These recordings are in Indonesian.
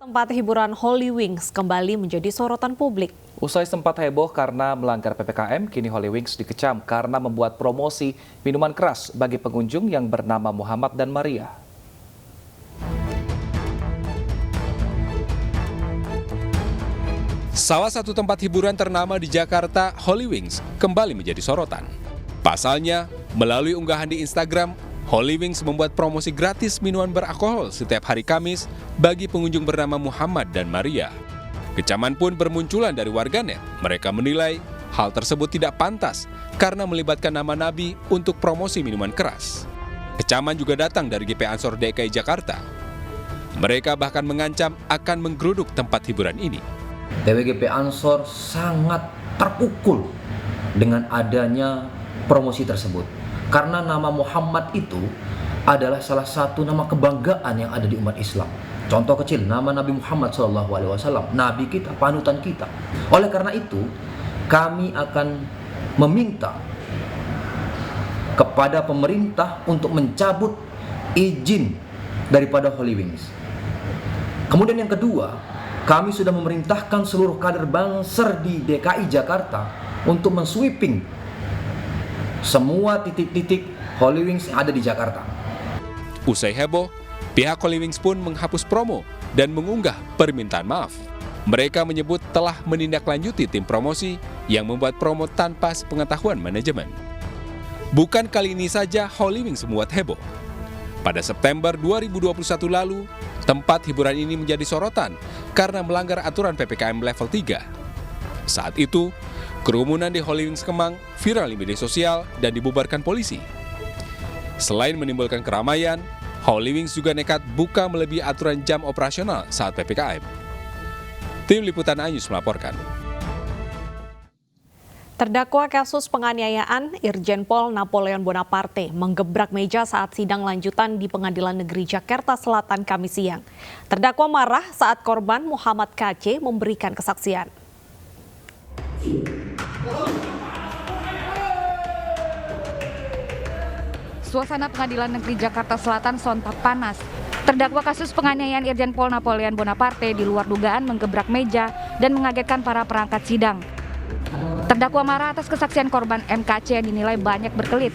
Tempat hiburan Holy Wings kembali menjadi sorotan publik. Usai sempat heboh karena melanggar PPKM, kini Holy Wings dikecam karena membuat promosi minuman keras bagi pengunjung yang bernama Muhammad dan Maria. Salah satu tempat hiburan ternama di Jakarta, Holy Wings, kembali menjadi sorotan. Pasalnya, melalui unggahan di Instagram, Holy Wings membuat promosi gratis minuman beralkohol setiap hari Kamis bagi pengunjung bernama Muhammad dan Maria. Kecaman pun bermunculan dari warganet. Mereka menilai hal tersebut tidak pantas karena melibatkan nama Nabi untuk promosi minuman keras. Kecaman juga datang dari GP Ansor DKI Jakarta. Mereka bahkan mengancam akan menggeruduk tempat hiburan ini. DWGP Ansor sangat terpukul dengan adanya promosi tersebut. Karena nama Muhammad itu adalah salah satu nama kebanggaan yang ada di umat Islam. Contoh kecil, nama Nabi Muhammad SAW, Nabi kita, panutan kita. Oleh karena itu, kami akan meminta kepada pemerintah untuk mencabut izin daripada Holy Wings. Kemudian yang kedua, kami sudah memerintahkan seluruh kader Banser di DKI Jakarta untuk mensweeping semua titik-titik Holy Wings yang ada di Jakarta. Usai heboh, pihak Holy Wings pun menghapus promo dan mengunggah permintaan maaf. Mereka menyebut telah menindaklanjuti tim promosi yang membuat promo tanpa sepengetahuan manajemen. Bukan kali ini saja Holy Wings membuat heboh. Pada September 2021 lalu, tempat hiburan ini menjadi sorotan karena melanggar aturan PPKM level 3. Saat itu, kerumunan di Holy Wings Kemang viral di media sosial dan dibubarkan polisi. Selain menimbulkan keramaian, Holy Wings juga nekat buka melebihi aturan jam operasional saat PPKM. Tim Liputan Anyus melaporkan. Terdakwa kasus penganiayaan Irjen Pol Napoleon Bonaparte menggebrak meja saat sidang lanjutan di Pengadilan Negeri Jakarta Selatan Kamis siang. Terdakwa marah saat korban Muhammad KC memberikan kesaksian. Suasana Pengadilan Negeri Jakarta Selatan sontak panas. Terdakwa kasus penganiayaan Irjen Pol Napoleon Bonaparte di luar dugaan menggebrak meja dan mengagetkan para perangkat sidang. Terdakwa marah atas kesaksian korban MKC yang dinilai banyak berkelit.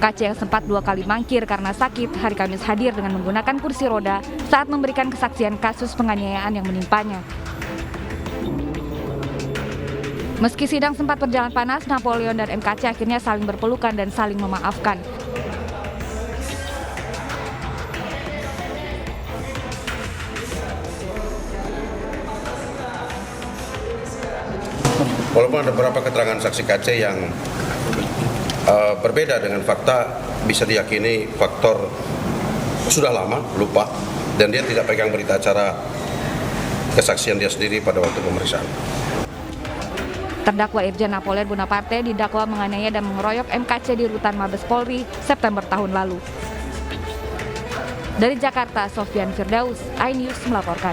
KC yang sempat 2 kali mangkir karena sakit hari Kamis hadir dengan menggunakan kursi roda saat memberikan kesaksian kasus penganiayaan yang menimpanya. Meski sidang sempat berjalan panas, Napoleon dan MKC akhirnya saling berpelukan dan saling memaafkan. Walaupun ada beberapa keterangan saksi KC yang berbeda dengan fakta, bisa diyakini faktor sudah lama, lupa, dan dia tidak pegang berita acara kesaksian dia sendiri pada waktu pemeriksaan. Terdakwa Irjen Napoleon Bonaparte didakwa menganiaya dan mengeroyok MKC di rutan Mabes Polri September tahun lalu. Dari Jakarta, Sofyan Firdaus, iNews melaporkan.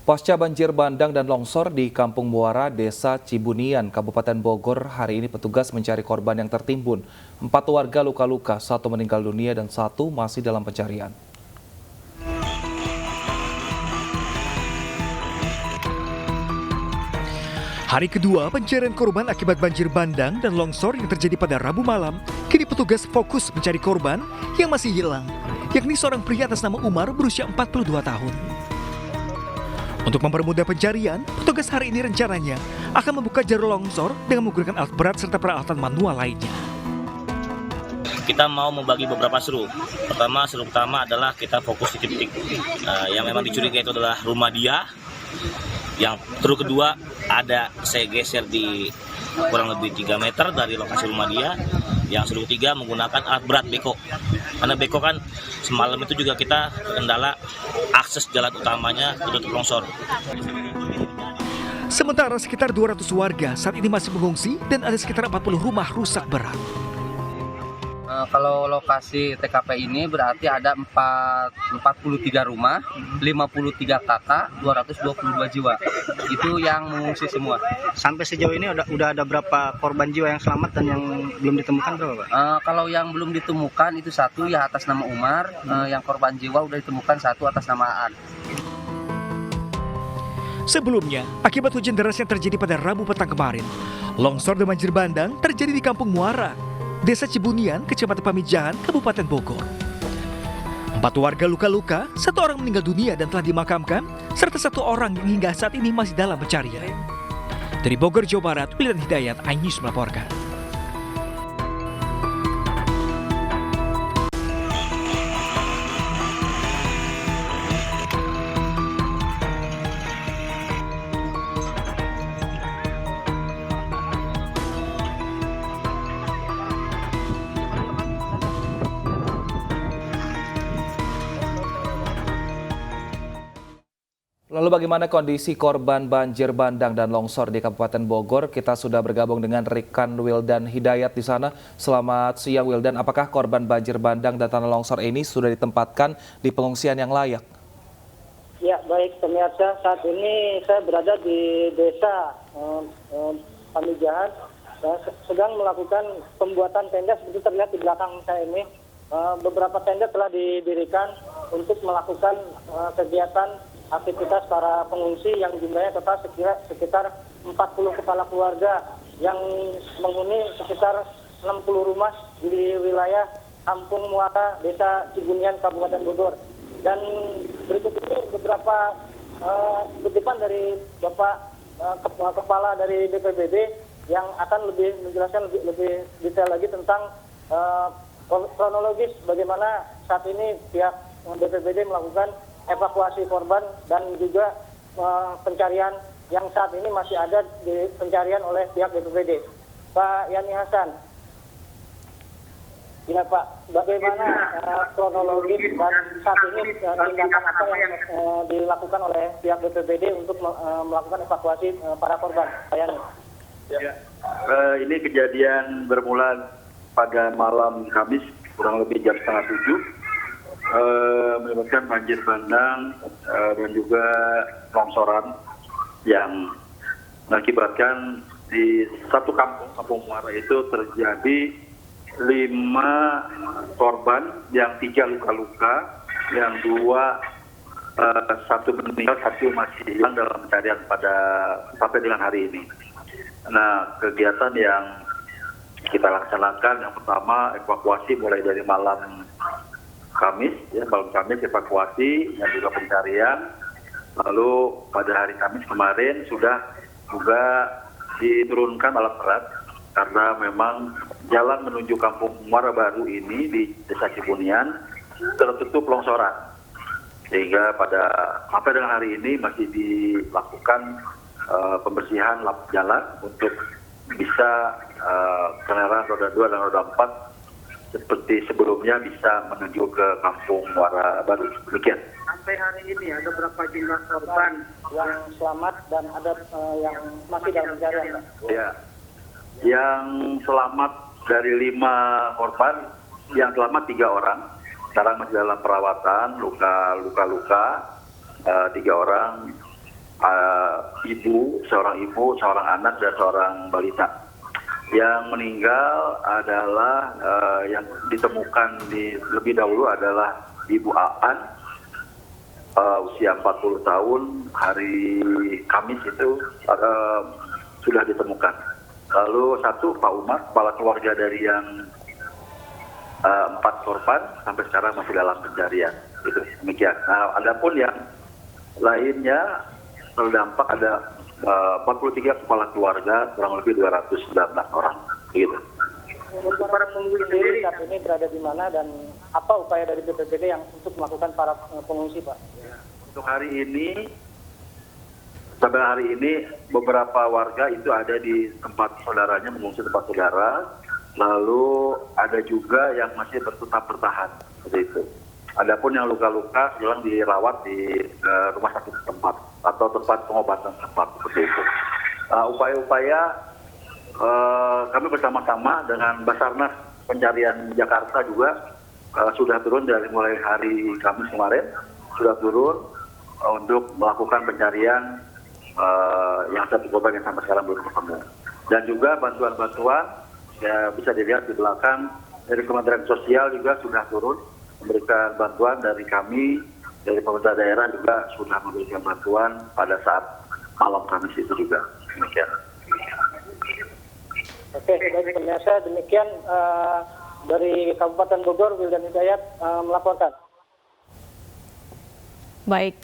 Pasca banjir bandang dan longsor di Kampung Muara, Desa Cibunian, Kabupaten Bogor, hari ini petugas mencari korban yang tertimbun. 4 warga luka-luka, 1 meninggal dunia dan 1 masih dalam pencarian. Hari kedua pencarian korban akibat banjir bandang dan longsor yang terjadi pada Rabu malam, kini petugas fokus mencari korban yang masih hilang, yakni seorang pria atas nama Umar berusia 42 tahun. Untuk mempermudah pencarian, petugas hari ini rencananya akan membuka jalur longsor dengan menggunakan alat berat serta peralatan manual lainnya. Kita mau membagi beberapa seru. Seru pertama adalah kita fokus di titik yang memang dicurigai itu adalah rumah dia. Yang seru kedua ada saya geser di kurang lebih 3 meter dari lokasi rumah dia. Yang seru ketiga menggunakan alat berat beko. Karena beko kan semalam itu juga kita kendala akses jalan utamanya tertutup longsor. Sementara sekitar 200 warga saat ini masih mengungsi dan ada sekitar 40 rumah rusak berat. Kalau lokasi TKP ini berarti ada 43 rumah, 53 kakak, 222 jiwa. Itu yang mengungsi semua. Sampai sejauh ini udah ada berapa korban jiwa yang selamat dan yang belum ditemukan berapa, Pak? Kalau yang belum ditemukan itu satu ya atas nama Umar, yang korban jiwa udah ditemukan satu atas nama Aan. Sebelumnya, akibat hujan deras yang terjadi pada Rabu petang kemarin, longsor dan banjir bandang terjadi di Kampung Muara, Desa Cibunian, Kecamatan Pamijahan, Kabupaten Bogor. 4 warga luka-luka, 1 orang meninggal dunia dan telah dimakamkan, serta 1 orang yang hingga saat ini masih dalam pencarian. Dari Bogor, Jawa Barat, Wildan Hidayat, iNews melaporkan. Lalu bagaimana kondisi korban banjir bandang dan longsor di Kabupaten Bogor? Kita sudah bergabung dengan rekan Wildan Hidayat di sana. Selamat siang Wildan, apakah korban banjir bandang dan tanah longsor ini sudah ditempatkan di pengungsian yang layak? Ya baik pemirsa, saat ini saya berada di desa Pamijahan, sedang melakukan pembuatan tenda seperti terlihat di belakang saya ini. Beberapa tenda telah didirikan untuk melakukan kegiatan aktivitas para pengungsi yang jumlahnya total sekitar 40 kepala keluarga yang menghuni sekitar 60 rumah di wilayah Kampung Muara, Desa Cibunian, Kabupaten Bogor. Dan berikut ini beberapa kutipan dari Bapak Kepala dari BPBD yang akan lebih menjelaskan lebih detail lagi tentang kronologis bagaimana saat ini pihak BPBD melakukan evakuasi korban dan juga pencarian yang saat ini masih ada di pencarian oleh pihak BPBD. Pak Yani Hasan, ya Pak, bagaimana kronologis dan saat ini tindakan apa yang dilakukan oleh pihak BPBD untuk melakukan evakuasi para korban? Pak Yani. Ya. Ini kejadian bermula pada malam Kamis kurang lebih jam 6:30. Melibatkan banjir bandang dan juga longsoran yang mengakibatkan di satu kampung Muara itu terjadi 5 korban, yang 3 luka-luka, yang 2 1 meninggal, 1 masih hilang dalam pencarian sampai dengan hari ini. Nah, kegiatan yang kita laksanakan yang pertama evakuasi mulai dari malam Kamis evakuasi dan juga pencarian. Lalu pada hari Kamis kemarin sudah juga diturunkan alat berat karena memang jalan menuju Kampung Muara Baru ini di Desa Cibunian tertutup longsoran. Sehingga sampai dengan hari ini masih dilakukan pembersihan lap jalan untuk bisa kendaraan roda 2 dan roda 4 seperti sebelumnya bisa menuju ke Kampung Muara Baru. Demikian. Sampai hari ini ada berapa jumlah korban yang selamat dan ada yang masih dalam pencarian? Ya, yang selamat dari 5 korban, yang selamat 3 orang. Sekarang masih dalam perawatan, luka-luka 3 orang, seorang ibu, seorang anak dan seorang balita. Yang meninggal adalah yang ditemukan lebih dahulu adalah Ibu Aan, usia 40 tahun, hari Kamis itu sudah ditemukan. Lalu 1 Pak Umar, kepala keluarga dari yang 4 korban sampai sekarang masih dalam pencarian. Itu demikian. Nah, adapun yang lainnya terdampak ada 43 kepala keluarga, kurang lebih 219 orang. Gitu. Untuk para pengungsi sendiri saat ini berada di mana dan apa upaya dari BPBD yang untuk melakukan para pengungsi, Pak? Untuk hari ini, sampai hari ini beberapa warga itu ada di tempat saudaranya, mengungsi tempat saudara. Lalu ada juga yang masih tetap bertahan, seperti itu. Adapun yang luka-luka sedang dirawat di rumah sakit setempat atau tempat pengobatan setempat, seperti itu. Upaya-upaya kami bersama-sama dengan Basarnas pencarian Jakarta juga sudah turun dari mulai hari Kamis kemarin, sudah turun untuk melakukan pencarian yang satu korban yang sampai sekarang belum ketemu. Dan juga bantuan-bantuan ya bisa dilihat di belakang dari Kementerian Sosial juga sudah turun memberikan bantuan, dari kami, dari pemerintah daerah juga sudah memberikan bantuan pada saat malam Kamis itu juga. Demikian. Oke, baik pemirsa, demikian dari Kabupaten Bogor, Wildan Hidayat melaporkan. Baik,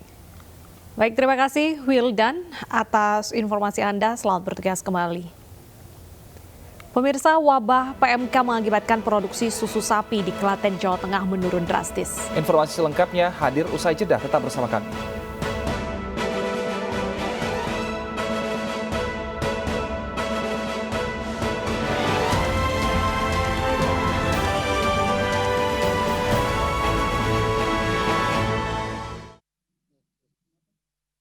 terima kasih Wildan atas informasi Anda. Selamat bertugas kembali. Pemirsa, wabah PMK mengakibatkan produksi susu sapi di Klaten, Jawa Tengah menurun drastis. Informasi selengkapnya hadir usai jeda, tetap bersama kami.